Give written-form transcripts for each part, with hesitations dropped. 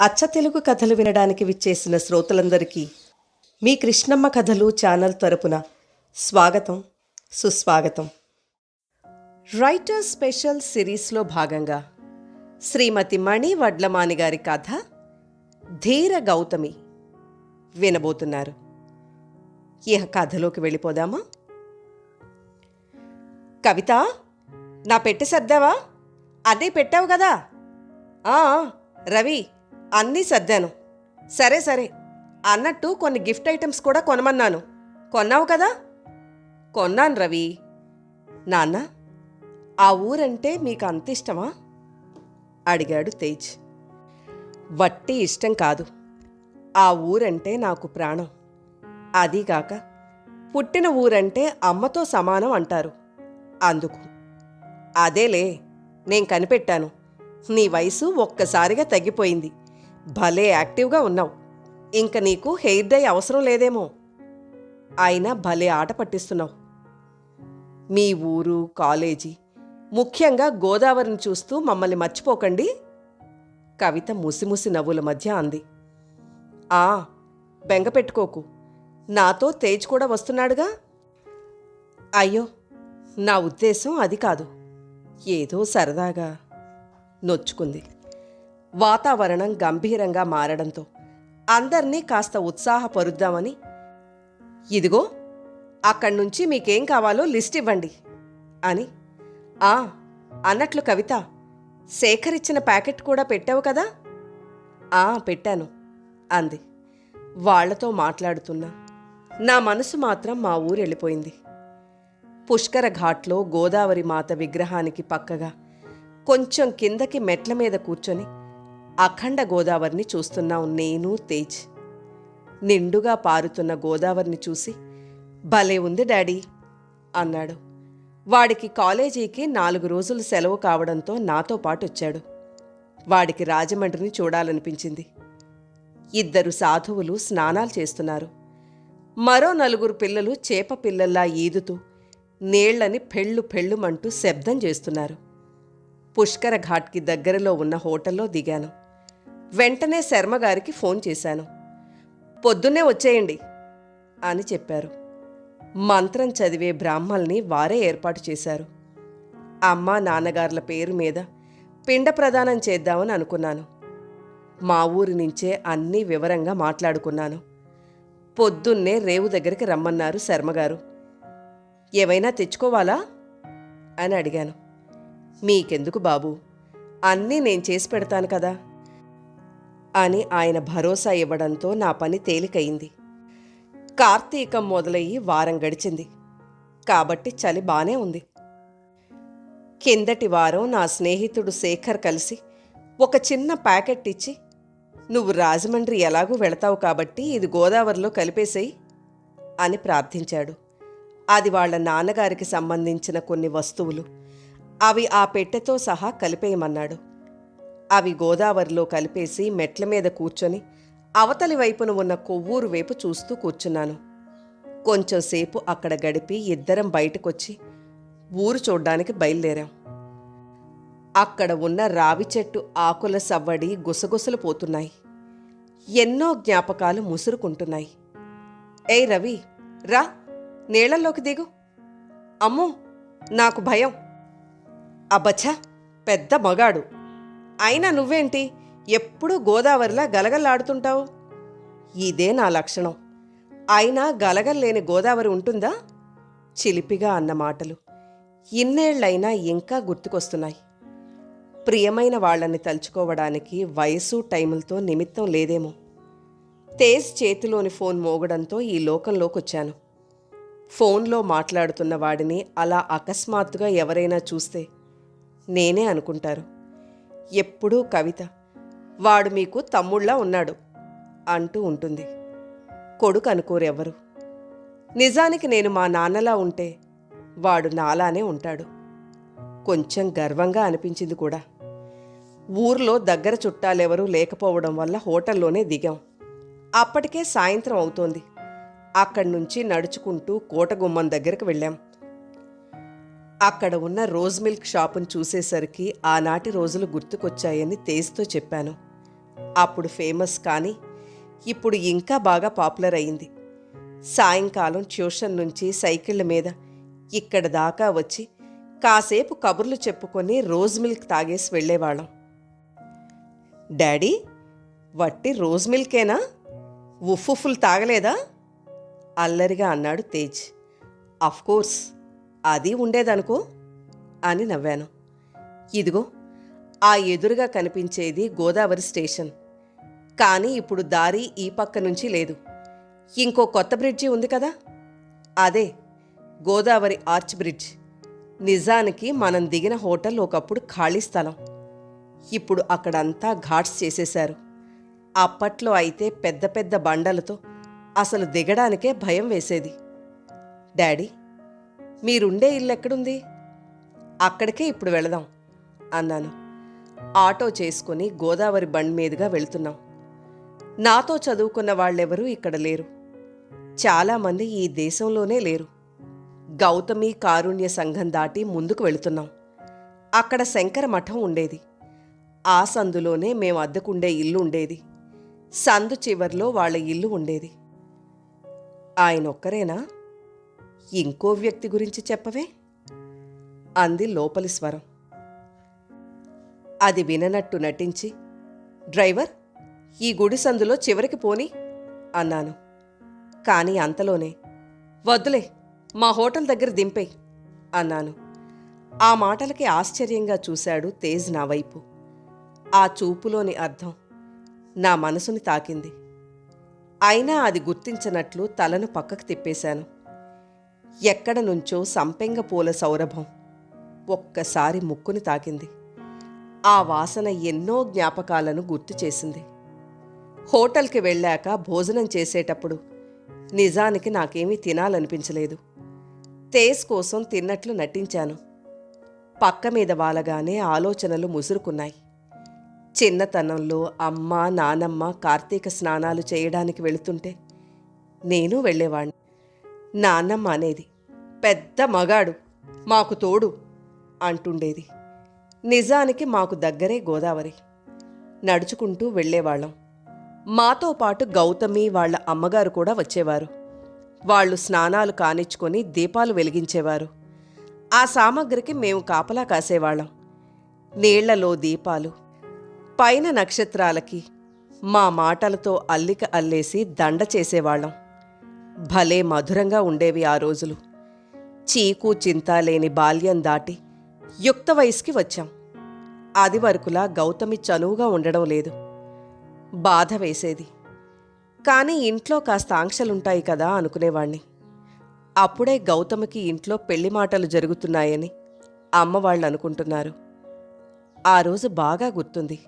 అచ్చ తెలుగు కథలు వినడానికి విచ్చేసిన శ్రోతలందరికీ మీ కృష్ణమ్మ కథలు ఛానల్ తరపున స్వాగతం, సుస్వాగతం. రైటర్ స్పెషల్ సిరీస్లో భాగంగా శ్రీమతి మణి వడ్లమాని గారి కథ ధీర గౌతమి వినబోతున్నారు. ఇహ కథలోకి వెళ్ళిపోదామా? కవిత, నా పెట్టి సర్దావా? అదే పెట్టావు కదా. రవి, అన్నీ సర్దాను. సరే సరే, అన్నట్టు కొన్ని గిఫ్ట్ ఐటమ్స్ కూడా కొనమన్నాను. కొన్నావు కదా? కొన్నాను రవి. నాన్న, ఆ ఊరంటే మీకు అంత ఇష్టమా అడిగాడు తేజ్. వట్టి ఇష్టం కాదు, ఆ ఊరంటే నాకు ప్రాణం. అదీగాక పుట్టిన ఊరంటే అమ్మతో సమానం అంటారు. అందుకు. అదేలే, నేను కనిపెట్టాను. నీ వయసు ఒక్కసారిగా తగ్గిపోయింది. భలే యాక్టివ్గా ఉన్నావు. ఇంక నీకు హెయిర్ డై అవసరం లేదేమో. అయినా భలే ఆట పట్టిస్తున్నావు. మీ ఊరు, కాలేజీ, ముఖ్యంగా గోదావరిని చూస్తూ మమ్మల్ని మర్చిపోకండి. కవిత ముసిముసి నవ్వుల మధ్య అంది. బెంగ పెట్టుకోకు, నాతో తేజ్ కూడా వస్తున్నాడుగా. అయ్యో, నా ఉద్దేశం అది కాదు. ఏదో సరదాగా. నొచ్చుకుంది. వాతావరణం గంభీరంగా మారడంతో అందర్నీ కాస్త ఉత్సాహపరుద్దామని, ఇదిగో అక్కడ్నుంచి మీకేం కావాలో లిస్ట్ ఇవ్వండి అని. అన్నట్లు కవిత, శేఖరిచ్చిన ప్యాకెట్ కూడా పెట్టావు కదా? పెట్టాను అంది. వాళ్లతో మాట్లాడుతున్నా నా మనసు మాత్రం మా ఊరు వెళ్ళిపోయింది. పుష్కర ఘాట్లో గోదావరి మాత విగ్రహానికి పక్కగా కొంచెం కిందకి మెట్ల మీద కూర్చొని అఖండ గోదావరిని చూస్తున్నాం నేను, తేజ్. నిండుగా పారుతున్న గోదావరిని చూసి, భలే ఉంది డాడీ అన్నాడు. వాడికి కాలేజీకి 4 రోజులు సెలవు కావడంతో నాతో పాటు వచ్చాడు. వాడికి రాజమండ్రిని చూడాలనిపించింది. 2 సాధువులు స్నానాలు చేస్తున్నారు. మరో 4 పిల్లలు చేప పిల్లల్లా ఈదుతూ నీళ్లని పెళ్ళు పెళ్ళుమంటూ శబ్దం చేస్తున్నారు. పుష్కర ఘాట్కి దగ్గరలో ఉన్న హోటల్లో దిగాను. వెంటనే శర్మగారికి ఫోన్ చేశాను. పొద్దున్నే వచ్చేయండి అని చెప్పారు. మంత్రం చదివే బ్రాహ్మల్ని వారే ఏర్పాటు చేశారు. అమ్మ నాన్నగార్ల పేరు మీద పిండ ప్రదానం చేద్దామని అనుకున్నాను. మా ఊరి నుంచే అన్నీ వివరంగా మాట్లాడుకున్నాను. పొద్దున్నే రేవు దగ్గరికి రమ్మన్నారు శర్మగారు. ఏవైనా తెచ్చుకోవాలా అని అడిగాను. మీకెందుకు బాబు, అన్నీ నేను చేసి పెడతాను కదా అని ఆయన భరోసా ఇవ్వడంతో నా పని తేలికయింది. కార్తీకం మొదలయ్యి వారం గడిచింది కాబట్టి చలి బానే ఉంది. కిందటి వారం నా స్నేహితుడు శేఖర్ కలిసి ఒక చిన్న ప్యాకెట్ ఇచ్చి, నువ్వు రాజమండ్రి ఎలాగూ వెళతావు కాబట్టి ఇది గోదావరిలో కలిపేసేయి అని ప్రార్థించాడు. అది వాళ్ల నాన్నగారికి సంబంధించిన కొన్ని వస్తువులు. అవి ఆ పెట్టెతో సహా కలిపేయమన్నాడు. అవి గోదావరిలో కలిపేసి మెట్ల మీద కూర్చొని అవతలి వైపున ఉన్న కొవ్వూరు వైపు చూస్తూ కూర్చున్నాను. కొంచెంసేపు అక్కడ గడిపి ఇద్దరం బయటకొచ్చి ఊరు చూడ్డానికి బయలుదేరాం. అక్కడ ఉన్న రావి చెట్టు ఆకుల సవ్వడి గుసగుసలు పోతున్నాయి. ఎన్నో జ్ఞాపకాలు ముసురుకుంటున్నాయి. ఏయ్ రవి, రా, నీళ్లలోకి దిగు. అమ్మో, నాకు భయం. అబ్బచ్చా, పెద్ద మగాడు అయినా నువ్వేంటి ఎప్పుడూ గోదావరిలా గలగల్లాడుతుంటావు? ఇదే నా లక్షణం. అయినా గలగల్లేని గోదావరి ఉంటుందా? చిలిపిగా అన్న మాటలు ఇన్నేళ్లైనా ఇంకా గుర్తుకొస్తున్నాయి. ప్రియమైన వాళ్లని తలుచుకోవడానికి వయసు, టైములతో నిమిత్తం లేదేమో. తేజ్ చేతిలోని ఫోన్ మోగడంతో ఈ లోకంలోకొచ్చాను. ఫోన్లో మాట్లాడుతున్న వాడిని అలా అకస్మాత్తుగా ఎవరైనా చూస్తే నేనే అనుకుంటారు. ఎప్పుడూ కవిత, వాడు మీకు తమ్ముళ్లా ఉన్నాడు అంటూ ఉంటుంది. కొడుకు అనుకోరెవ్వరు. నిజానికి నేను మా నాన్నలా ఉంటే వాడు నాలానే ఉంటాడు. కొంచెం గర్వంగా అనిపించింది కూడా. ఊర్లో దగ్గర చుట్టాలెవరూ లేకపోవడం వల్ల హోటల్లోనే దిగాం. అప్పటికే సాయంత్రం అవుతోంది. అక్కడి నుంచి నడుచుకుంటూ కోటగుమ్మం దగ్గరకు వెళ్ళాం. అక్కడ ఉన్న రోజ్ మిల్క్ షాపును చూసేసరికి ఆనాటి రోజులు గుర్తుకొచ్చాయని తేజ్తో చెప్పాను. అప్పుడు ఫేమస్ కానీ ఇప్పుడు ఇంకా బాగా పాపులర్ అయింది. సాయంకాలం ట్యూషన్ నుంచి సైకిళ్ళ మీద ఇక్కడ దాకా వచ్చి కాసేపు కబుర్లు చెప్పుకొని రోజ్ మిల్క్ తాగేసి వెళ్ళేవాళ్ళం. డాడీ, వట్టి రోజ్ మిల్కేనా? ఉఫ్ఫుఫుల్ తాగలేదా? అల్లరిగా అన్నాడు తేజ్. అఫ్కోర్స్ అది ఉండేదనుకో అని నవ్వాను. ఇదిగో ఆ ఎదురుగా కనిపించేది గోదావరి స్టేషన్. కానీ ఇప్పుడు దారి ఈ పక్క నుంచి లేదు. ఇంకో కొత్త బ్రిడ్జి ఉంది కదా, అదే గోదావరి ఆర్చ్ బ్రిడ్జ్. నిజానికి మనం దిగిన హోటల్ ఒకప్పుడు ఖాళీ స్థలం. ఇప్పుడు అక్కడంతా ఘాట్స్ చేసేశారు. అప్పట్లో అయితే పెద్ద పెద్ద బండలతో అసలు దిగడానికే భయం వేసేది. డాడీ, మీరుండే ఇల్లు ఎక్కడుంది? అక్కడికే ఇప్పుడు వెళదాం అన్నాను. ఆటో చేసుకుని గోదావరి బండ్ మీదుగా వెళుతున్నాం. నాతో చదువుకున్న వాళ్ళెవరూ ఇక్కడ లేరు. చాలామంది ఈ దేశంలోనే లేరు. గౌతమి కారుణ్య సంఘం దాటి ముందుకు వెళుతున్నాం. అక్కడ శంకర మఠం ఉండేది. ఆ సందులోనే మేము అద్దెకుండే ఇల్లు ఉండేది. సందు చివర్లో వాళ్ళ ఇల్లు ఉండేది. ఆయనొక్కరేనా? ఇంకో వ్యక్తి గురించి చెప్పవే అంది లోపలి స్వరం. అది విననట్టు నటించి, డ్రైవర్, ఈ గుడి సందులో చివరికి పోని అన్నాను. కానీ అంతలోనే, వద్దులే, మా హోటల్ దగ్గర దింపేయ్ అన్నాను. ఆ మాటలకి ఆశ్చర్యంగా చూశాడు తేజ్ నా వైపు. ఆ చూపులోని అర్థం నా మనసుని తాకింది. అయినా అది గుర్తించనట్లు తలను పక్కకు తిప్పేశాను. ఎక్కడ నుంచో సంపెంగ పూల సౌరభం ఒక్కసారి ముక్కుని తాకింది. ఆ వాసన ఎన్నో జ్ఞాపకాలను గుర్తు చేసింది. హోటల్కి వెళ్ళాక భోజనం చేసేటప్పుడు నిజానికి నాకేమీ తినాలనిపించలేదు. తేజ్ కోసం తిన్నట్లు నటించాను. పక్క మీద వాలగానే ఆలోచనలు ముసురుకున్నాయి. చిన్నతనంలో అమ్మ, నానమ్మ కార్తీక స్నానాలు చేయడానికి వెళుతుంటే నేను వెళ్ళేవాణ్ణి. నాన్నమ్మ అనేది, పెద్ద మగాడు, మాకు తోడు అంటుండేది. నిజానికి మాకు దగ్గరే గోదావరి. నడుచుకుంటూ వెళ్ళేవాళ్ళం. మాతో పాటు గౌతమి వాళ్ళ అమ్మగారు కూడా వచ్చేవారు. వాళ్ళు స్నానాలు కానిచ్చుకొని దీపాలు వెలిగించేవారు. ఆ సామగ్రికి మేము కాపలా కాసేవాళ్ళం. నీళ్లలో దీపాలు, పైన నక్షత్రాలకి మా మాటలతో అల్లిక అల్లేసి దండ చేసేవాళ్ళం. భలే మధురంగా ఉండేవి ఆ రోజులు. చీకు చింత లేని బాల్యం దాటి యుక్త వయసుకి వచ్చాం. అది వరకులా గౌతమి చనువుగా ఉండడం లేదు. బాధ వేసేది. కానీ ఇంట్లో కాస్త ఆంక్షలుంటాయి కదా అనుకునేవాణ్ణి. అప్పుడే గౌతమికి ఇంట్లో పెళ్లి మాటలు జరుగుతున్నాయని అమ్మవాళ్ళు అనుకుంటున్నారు. ఆ రోజు బాగా గుర్తుంది.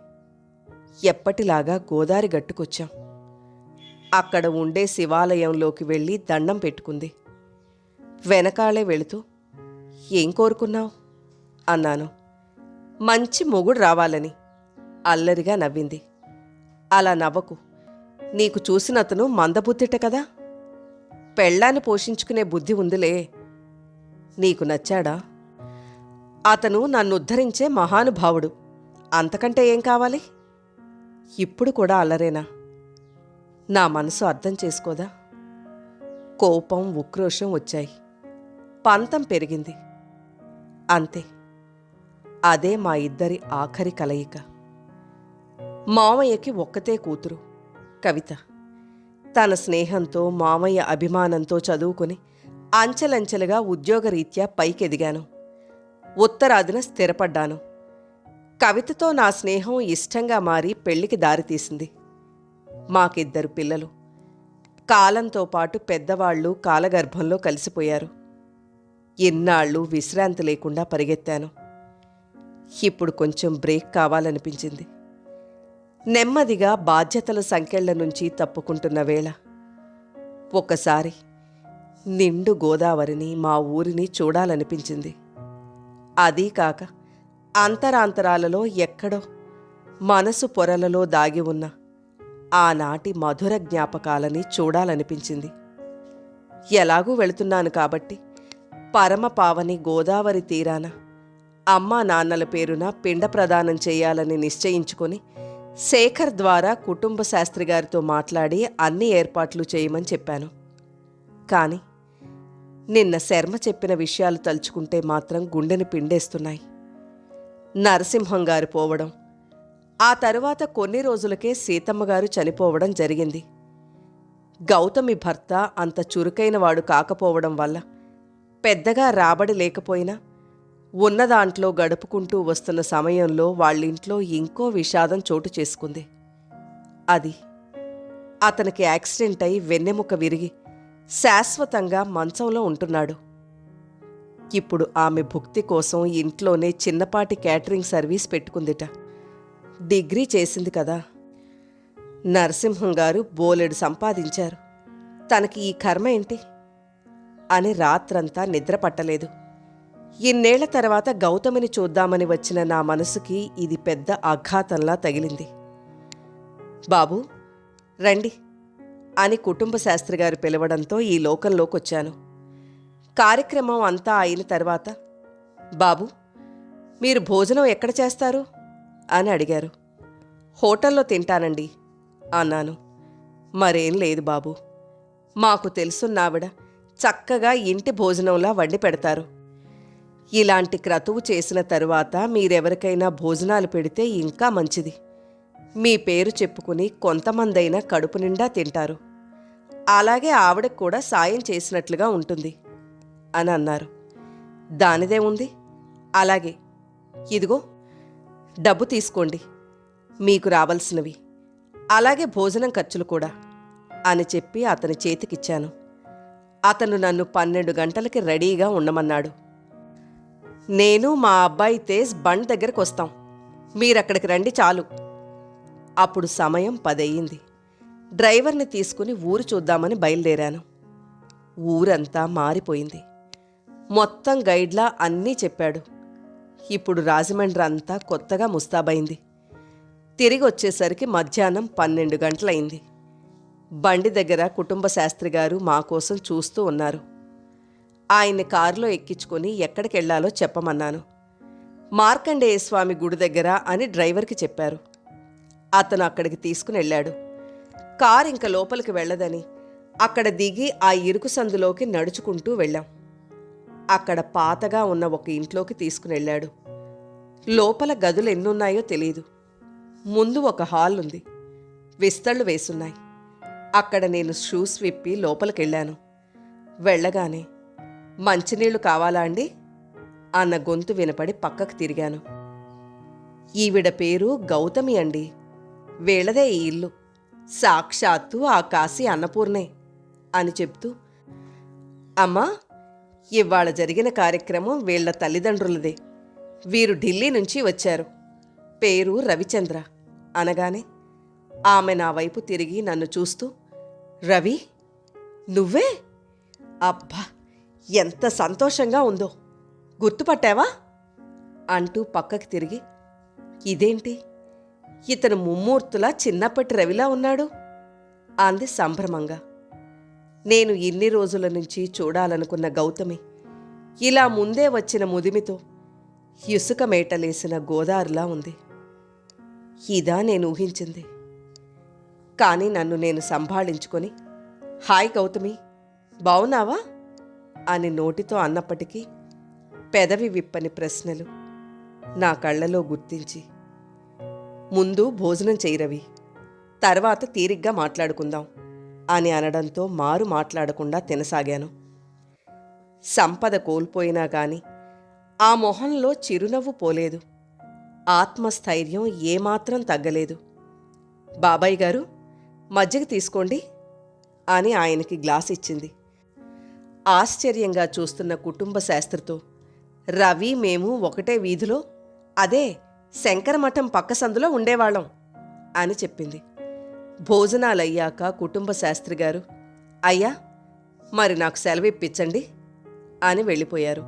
ఎప్పటిలాగా గోదారి గట్టుకొచ్చాం. అక్కడ ఉండే శివాలయంలోకి వెళ్ళి దండం పెట్టుకుంది. వెనకాలే వెళుతూ, ఏం కోరుకున్నావు అన్నాను. మంచి మొగుడు రావాలని. అల్లరిగా నవ్వింది. అలా నవ్వకు, నీకు చూసినతను మందబుద్ధిట కదా. పెళ్ళాన్ని పోషించుకునే బుద్ధి ఉందిలే. నీకు నచ్చాడా? అతను నన్ను ఉద్ధరించే మహానుభావుడు. అంతకంటే ఏం కావాలి? ఇప్పుడు కూడా అల్లరేనా? నా మనసు అర్థం చేసుకోదా? కోపం, ఉక్రోషం వచ్చాయి. పంతం పెరిగింది. అంతే. అదే మా ఇద్దరి ఆఖరి కలయిక. మామయ్యకి ఒక్కతే కూతురు, కవిత. తన స్నేహంతో, మామయ్య అభిమానంతో చదువుకుని అంచెలంచెలుగా ఉద్యోగరీత్యా పైకెదిగాను. ఉత్తరాదిన స్థిరపడ్డాను. కవితతో నా స్నేహం ఇష్టంగా మారి పెళ్లికి దారితీసింది. మాకిద్దరు పిల్లలు. కాలంతో పాటు పెద్దవాళ్లు కాలగర్భంలో కలిసిపోయారు. ఇన్నాళ్ళు విశ్రాంతి లేకుండా పరిగెత్తాను. ఇప్పుడు కొంచెం బ్రేక్ కావాలనిపించింది. నెమ్మదిగా బాధ్యతల సంకెళ్ల నుంచి తప్పుకుంటున్న వేళ ఒకసారి నిండు గోదావరిని, మా ఊరిని చూడాలనిపించింది. అదీ కాక అంతరాంతరాలలో ఎక్కడో మనసు పొరలలో దాగి ఉన్న ఆనాటి మధుర జ్ఞాపకాలని చూడాలనిపించింది. ఎలాగూ వెళుతున్నాను కాబట్టి పరమపావని గోదావరి తీరాన అమ్మా నాన్నల పేరున పిండ ప్రదానం చేయాలని నిశ్చయించుకొని శేఖర్ ద్వారా కుటుంబ శాస్త్రి గారితో మాట్లాడి అన్ని ఏర్పాట్లు చేయమని చెప్పాను. కానీ నిన్న శర్మ చెప్పిన విషయాలు తలుచుకుంటే మాత్రం గుండెని పిండేస్తున్నాయి. నరసింహం గారు పోవడం, ఆ తరువాత కొన్ని రోజులకే సీతమ్మగారు చనిపోవడం జరిగింది. గౌతమి భర్త అంత చురుకైనవాడు కాకపోవడం వల్ల పెద్దగా రాబడి లేకపోయినా ఉన్నదాంట్లో గడుపుకుంటూ వస్తున్న సమయంలో వాళ్ళింట్లో ఇంకో విషాదం చోటు చేసుకుంది. అది అతనికి యాక్సిడెంట్ అయి వెన్నెముక విరిగి శాశ్వతంగా మంచంలో ఉంటున్నాడు. ఇప్పుడు ఆమె భుక్తి కోసం ఇంట్లోనే చిన్నపాటి క్యాటరింగ్ సర్వీస్ పెట్టుకుందిట. డిగ్రీ చేసింది కదా. నరసింహం గారు బోలెడు సంపాదించారు. తనకి ఈ కర్మ ఏంటి అని రాత్రంతా నిద్ర పట్టలేదు. ఇన్నేళ్ల తర్వాత గౌతమిని చూద్దామని వచ్చిన నా మనసుకి ఇది పెద్ద ఆఘాతంలా తగిలింది. బాబూ, రండి అని కుటుంబ శాస్త్రి గారు పిలవడంతో ఈ లోకంలోకొచ్చాను. కార్యక్రమం అంతా అయిన తర్వాత, బాబు, మీరు భోజనం ఎక్కడ చేస్తారు అని అడిగారు. హోటల్లో తింటానండి అన్నాను. మరేం లేదు బాబు, మాకు తెలుసున్నావిడ చక్కగా ఇంటి భోజనంలా వండి పెడతారు. ఇలాంటి క్రతువు చేసిన తరువాత మీరెవరికైనా భోజనాలు పెడితే ఇంకా మంచిది. మీ పేరు చెప్పుకుని కొంతమందైనా కడుపు నిండా తింటారు. అలాగే ఆవిడకు కూడా సాయం చేసినట్లుగా ఉంటుంది అని అన్నారు. దానిదే ఉంది. అలాగే, ఇదిగో డబ్బు తీసుకోండి, మీకు రావాల్సినవి, అలాగే భోజనం ఖర్చులు కూడా అని చెప్పి అతని చేతికిచ్చాను. అతను నన్ను 12 గంటలకి రెడీగా ఉండమన్నాడు. నేను మా అబ్బాయి తేజ్ బండ్ దగ్గరకు వస్తాం, మీరక్కడికి రండి చాలు. అప్పుడు సమయం 10 అయ్యింది. డ్రైవర్ని తీసుకుని ఊరు చూద్దామని బయలుదేరాను. ఊరంతా మారిపోయింది. మొత్తం గైడ్లా అన్నీ చెప్పాడు. ఇప్పుడు రాజమండ్రి అంతా కొత్తగా ముస్తాబైంది. తిరిగి వచ్చేసరికి మధ్యాహ్నం 12 గంటలైంది. బండి దగ్గర కుటుంబ శాస్త్రి గారు మా కోసం చూస్తూ ఉన్నారు. ఆయన్ని కారులో ఎక్కించుకొని ఎక్కడికెళ్లాలో చెప్పమన్నాను. మార్కండేయ స్వామి గుడి దగ్గర అని డ్రైవర్కి చెప్పారు. అతను అక్కడికి తీసుకుని వెళ్ళాడు. కారు ఇంక లోపలికి వెళ్ళదని అక్కడ దిగి ఆ ఇరుకు సందులోకి నడుచుకుంటూ వెళ్ళాం. అక్కడ పాతగా ఉన్న ఒక ఇంట్లోకి తీసుకుని వెళ్ళాడు. లోపల గదులు ఎన్నున్నాయో తెలీదు. ముందు ఒక హాల్ ఉంది. విస్తళ్ళు వేసున్నాయి. అక్కడ నేను షూస్ విప్పి లోపలికెళ్ళాను. వెళ్ళగానే, మంచినీళ్లు కావాలా అండి అన్న గొంతు వినపడి పక్కకు తిరిగాను. ఈవిడ పేరు గౌతమి అండి. వీళ్ళదే ఈ ఇల్లు. సాక్షాత్తు ఆ కాశీ అన్నపూర్ణే అని చెప్తూ, అమ్మా, ఇవాళ జరిగిన కార్యక్రమం వీళ్ల తల్లిదండ్రులదే. వీరు ఢిల్లీ నుంచి వచ్చారు. పేరు రవిచంద్ర అనగానే ఆమె నా వైపు తిరిగి నన్ను చూస్తూ, రవి, నువ్వే? అబ్బా, ఎంత సంతోషంగా ఉందో, గుర్తుపట్టావా అంటూ పక్కకి తిరిగి, ఇదేంటి, ఇతను ముమ్మూర్తులా చిన్నప్పటి రవిలా ఉన్నాడు అంది సంభ్రమంగా. నేను ఇన్ని రోజుల నుంచి చూడాలనుకున్న గౌతమి ఇలా ముందే వచ్చిన ముదిమితో ఇసుక మేటలేసిన గోదారులా ఉంది. ఇదా నేను ఊహించింది. కానీ నన్ను నేను సంభాళించుకొని, హాయ్ గౌతమి, బావున్నావా అని నోటితో అన్నప్పటికీ పెదవి విప్పని ప్రశ్నలు నా కళ్ళలో గుర్తించి, ముందు భోజనం చెయ్యి రవి, తర్వాత తీరిగ్గా మాట్లాడుకుందాం అని అనడంతో మారు మాట్లాడకుండా తినసాగాను. సంపద కోల్పోయినా గాని ఆ మొహంలో చిరునవ్వు పోలేదు. ఆత్మస్థైర్యం ఏమాత్రం తగ్గలేదు. బాబాయ్ గారు, మజ్జిగ తీసుకోండి అని ఆయనకి గ్లాస్ ఇచ్చింది. ఆశ్చర్యంగా చూస్తున్న కుటుంబ శాస్త్రితో, రవి మేము ఒకటే వీధిలో, అదే శంకరమఠం పక్క సందులో ఉండేవాళ్ళం అని చెప్పింది. భోజనాలయ్యాక కుటుంబ శాస్త్రి గారు, అయ్యా, మరి నాకు సెలవు ఇప్పించండి అని వెళ్ళిపోయారు.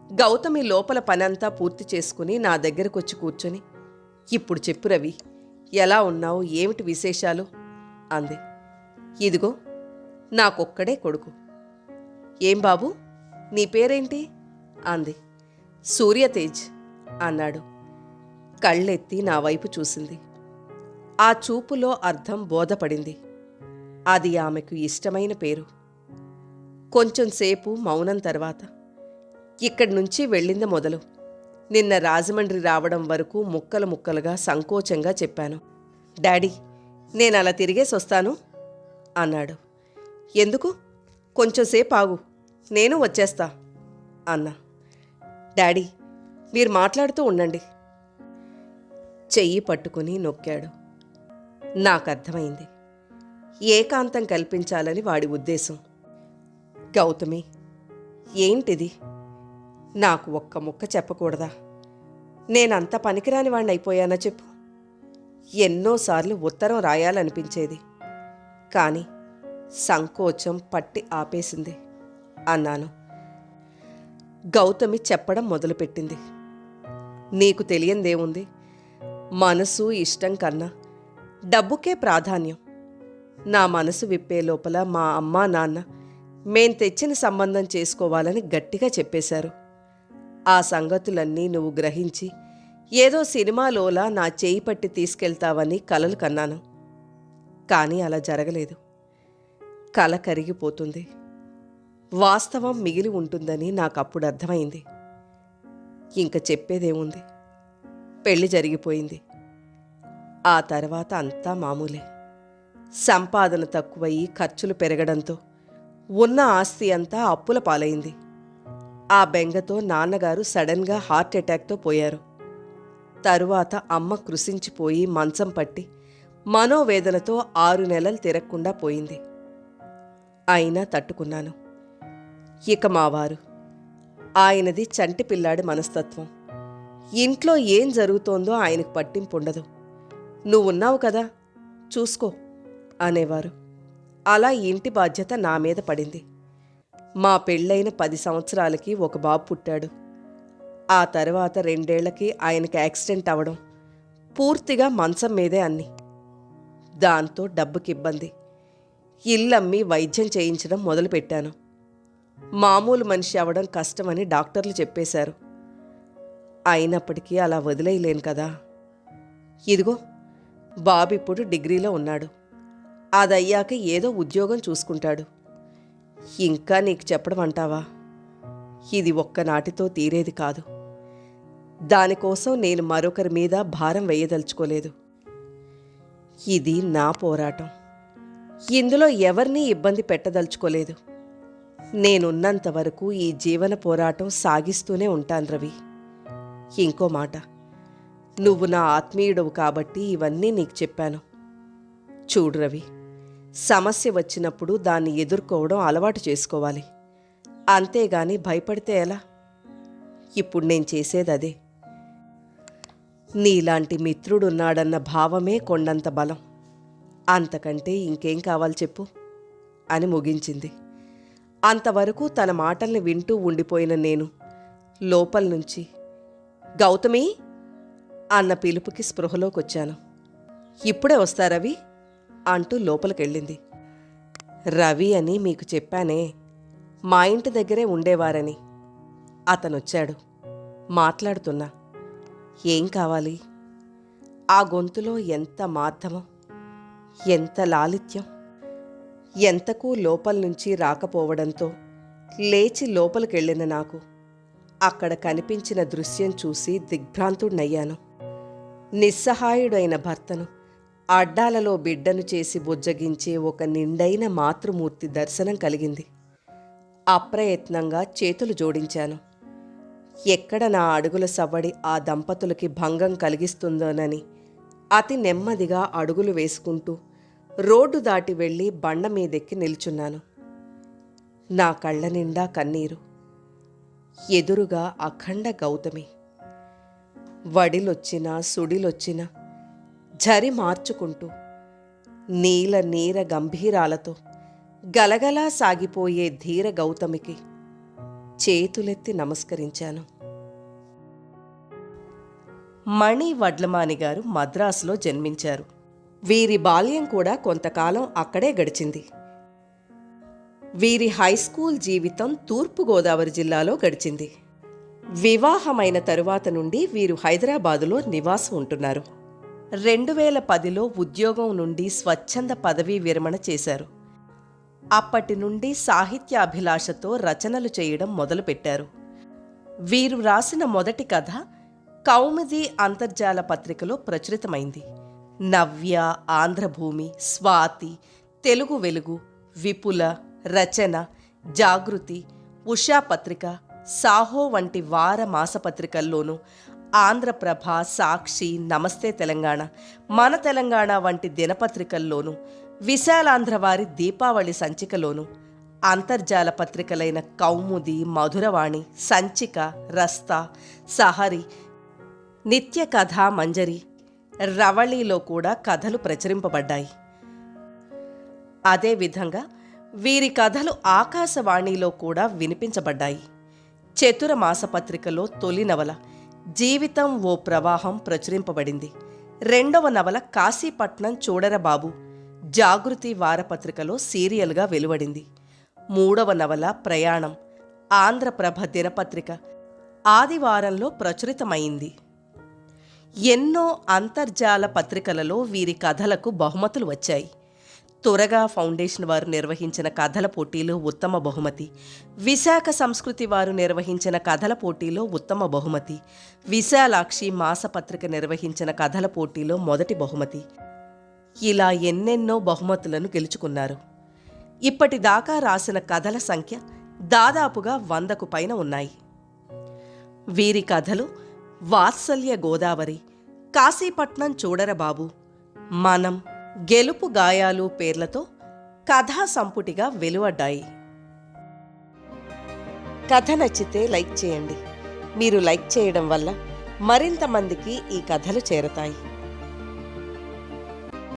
గౌతమి లోపల పనంతా పూర్తి చేసుకుని నా దగ్గరకొచ్చి కూర్చొని, ఇప్పుడు చెప్పు రవి, ఎలా ఉన్నావు, ఏమిటి విశేషాలు అంది. ఇదిగో నాకొక్కడే కొడుకు. ఏం బాబు, నీ పేరేంటి అంది. సూర్యతేజ్ అన్నాడు. కళ్ళెత్తి నా వైపు చూసింది. ఆ చూపులో అర్థం బోధపడింది. అది ఆమెకు ఇష్టమైన పేరు. కొంచెంసేపు మౌనం తర్వాత, ఇక్కడి నుంచి వెళ్ళింది మొదలు నిన్న రాజమండ్రి రావడం వరకు ముక్కలు ముక్కలుగా సంకోచంగా చెప్పాను. డాడీ, నేనలా తిరిగేసొస్తాను అన్నాడు. ఎందుకు? కొంచెంసేపు ఆగు, నేను వచ్చేస్తా అన్నా. డాడీ, మీరు మాట్లాడుతూ ఉండండి. చెయ్యి పట్టుకుని నొక్కాడు. నాకర్థమైంది. ఏకాంతం కల్పించాలని వాడి ఉద్దేశం. గౌతమి, ఏంటిది? నాకు ఒక్క ముక్క చెప్పకూడదా? నేనంత పనికిరాని వాణ్ణి అయిపోయానా చెప్పు? ఎన్నోసార్లు ఉత్తరం రాయాలనిపించేది, కానీ సంకోచం పట్టి ఆపేసింది అన్నాను. గౌతమి చెప్పడం మొదలుపెట్టింది. నీకు తెలియందేముంది? మనసు ఇష్టం కన్నా డబ్బుకే ప్రాధాన్యం. నా మనసు విప్పే లోపల మా అమ్మా నాన్న మేం తెచ్చిన సంబంధం చేసుకోవాలని గట్టిగా చెప్పేశారు. ఆ సంగతులన్నీ నువ్వు గ్రహించి ఏదో సినిమాలోలా నా చేయి పట్టి తీసుకెళ్తావని కలలు కన్నాను. కానీ అలా జరగలేదు. కల కరిగిపోతుంది, వాస్తవం మిగిలి ఉంటుందని నాకప్పుడు అర్థమైంది. ఇంక చెప్పేదేముంది? పెళ్లి జరిగిపోయింది. ఆ తర్వాత అంతా మామూలే. సంపాదన తక్కువయ్యి ఖర్చులు పెరగడంతో ఉన్న ఆస్తి అంతా అప్పుల పాలైంది. ఆ బెంగతో నాన్నగారు సడన్గా హార్ట్ అటాక్తో పోయారు. తరువాత అమ్మ కృశించిపోయి మంచం పట్టి మనోవేదనతో 6 నెలలు తిరగకుండా పోయింది. అయినా తట్టుకున్నాను. ఇక మావారు, ఆయనది చంటి పిల్లాడి మనస్తత్వం. ఇంట్లో ఏం జరుగుతోందో ఆయనకు పట్టింపుండదు. నువ్వున్నావు కదా, చూసుకో అనేవారు. అలా ఇంటి బాధ్యత నా మీద పడింది. మా పెళ్ళైన 10 సంవత్సరాలకి ఒక బాబు పుట్టాడు. ఆ తర్వాత 2 ఏళ్లకి ఆయనకి యాక్సిడెంట్ అవ్వడం, పూర్తిగా మంచం మీదే అన్ని. దాంతో డబ్బుకిబ్బంది. ఇల్లమ్మి వైద్యం చేయించడం మొదలుపెట్టాను. మామూలు మనిషి అవ్వడం కష్టమని డాక్టర్లు చెప్పేశారు. అయినప్పటికీ అలా వదిలేయలేను కదా. ఇదిగో బాబు ఇప్పుడు డిగ్రీలో ఉన్నాడు. అదయ్యాక ఏదో ఉద్యోగం చూసుకుంటాడు. ఇంకా నీకు చెప్పడం అంటావా? ఇది ఒక్కనాటితో తీరేది కాదు. దానికోసం నేను మరొకరి మీద భారం వేయదలుచుకోలేదు. ఇది నా పోరాటం. ఇందులో ఎవరినీ ఇబ్బంది పెట్టదలుచుకోలేదు. నేనున్నంత వరకు ఈ జీవన పోరాటం సాగిస్తూనే ఉంటాను రవి. ఇంకో మాట, నువ్వు నా ఆత్మీయుడవు కాబట్టి ఇవన్నీ నీకు చెప్పాను. చూడు రవి, సమస్య వచ్చినప్పుడు దాన్ని ఎదుర్కోవడం అలవాటు చేసుకోవాలి. అంతేగాని భయపడితే ఎలా? ఇప్పుడు నేను చేసేదదే. నీలాంటి మిత్రుడున్నాడన్న భావమే కొండంత బలం. అంతకంటే ఇంకేం కావాలి చెప్పు అని ముగించింది. అంతవరకు తన మాటల్ని వింటూ ఉండిపోయిన నేను లోపల నుంచి గౌతమి అన్న పిలుపుకి స్పృహలోకొచ్చాను. ఇప్పుడే వస్తా రవి అంటూ లోపలికెళ్ళింది. రవి అని మీకు చెప్పానే, మా ఇంటి దగ్గరే ఉండేవారని. అతనొచ్చాడు. మాట్లాడుతున్నా. ఏం కావాలి? ఆ గొంతులో ఎంత మార్ధమం, ఎంత లాలిత్యం. ఎంతకూ లోపల నుంచి రాకపోవడంతో లేచి లోపలికెళ్ళిన నాకు అక్కడ కనిపించిన దృశ్యం చూసి దిగ్భ్రాంతుడినయ్యాను. నిస్సహాయుడైన భర్తను అడ్డాలలో బిడ్డను చేసి బుజ్జగించే ఒక నిండైన మాతృమూర్తి దర్శనం కలిగింది. అప్రయత్నంగా చేతులు జోడించాను. ఎక్కడ నా అడుగుల సవ్వడి ఆ దంపతులకి భంగం కలిగిస్తుందోనని అతి నెమ్మదిగా అడుగులు వేసుకుంటూ రోడ్డు దాటి వెళ్ళి బండ మీదెక్కి నిల్చున్నాను. నా కళ్ళ నిండా కన్నీరు. ఎదురుగా అఖండ గౌతమి. వడిలొచ్చినా సుడిలొచ్చినా జరి మార్చుకుంటూ నీల నీర గంభీరాలతో గలగలా సాగిపోయే ధీర గౌతమికి చేతులెత్తి నమస్కరించాను. మణి వడ్లమాని గారు మద్రాసులో జన్మించారు. వీరి బాల్యం కూడా కొంతకాలం అక్కడే గడిచింది. వీరి హైస్కూల్ జీవితం తూర్పుగోదావరి జిల్లాలో గడిచింది. వివాహమైన తరువాత నుండి వీరు హైదరాబాదులో నివాసం ఉంటున్నారు. 2010లో ఉద్యోగం నుండి స్వచ్ఛంద పదవీ విరమణ చేశారు. అప్పటి నుండి సాహిత్యాభిలాషతో రచనలు చేయడం మొదలుపెట్టారు. వీరు రాసిన మొదటి కథ కౌముది అంతర్జాల పత్రికలో ప్రచురితమైంది. నవ్య, ఆంధ్రభూమి, స్వాతి, తెలుగు వెలుగు, విపుల, రచన, జాగృతి, ఉషా పత్రిక, సాహో వంటి వార మాసపత్రికల్లోనూ, ఆంధ్రప్రభ, సాక్షి, నమస్తే తెలంగాణ, మన తెలంగాణ వంటి దినపత్రికల్లోనూ, విశాలాంధ్ర వారి దీపావళి సంచికలోనూ, అంతర్జాల పత్రికలైన కౌముది, మధురవాణి, సంచిక, రస్తా, సహరి, నిత్య కథ మంజరి, రవళిలో కూడా కథలు ప్రచురింపబడ్డాయి. అదేవిధంగా వీరి కథలు ఆకాశవాణిలో కూడా వినిపించబడ్డాయి. చతుర మాసపత్రికలో తొలి నవల జీవితం ఓ ప్రవాహం ప్రచురింపబడింది. రెండవ నవల కాశీపట్నం చూడరబాబు జాగృతి వారపత్రికలో సీరియల్గా వెలువడింది. మూడవ నవల ప్రయాణం ఆంధ్రప్రభ దినపత్రిక ఆదివారంలో ప్రచురితమైంది. ఎన్నో అంతర్జాల పత్రికలలో వీరి కథలకు బహుమతులు వచ్చాయి. త్వరగా ఫౌండేషన్ వారు నిర్వహించిన కథల పోటీలో ఉత్తమ బహుమతి, విశాఖ సంస్కృతి వారు నిర్వహించిన కథల పోటీలో ఉత్తమ బహుమతి, విశాలాక్షి మాసపత్రిక నిర్వహించిన కథల పోటీలో మొదటి బహుమతి, ఇలా ఎన్నెన్నో బహుమతులను గెలుచుకున్నారు. ఇప్పటిదాకా రాసిన కథల సంఖ్య దాదాపుగా 100కు పైన ఉన్నాయి. వీరి కథలు వాత్సల్య గోదావరి, కాశీపట్నం చూడరబాబు, మనం, గెలుపు గాయాలు పేర్లతో కథా సంపుటిగా వెలువడ్డాయి. కథ నచ్చితే లైక్ చేయండి. మీరు లైక్ చేయడం వల్ల మరింత మందికి ఈ కథలు చేరతాయి.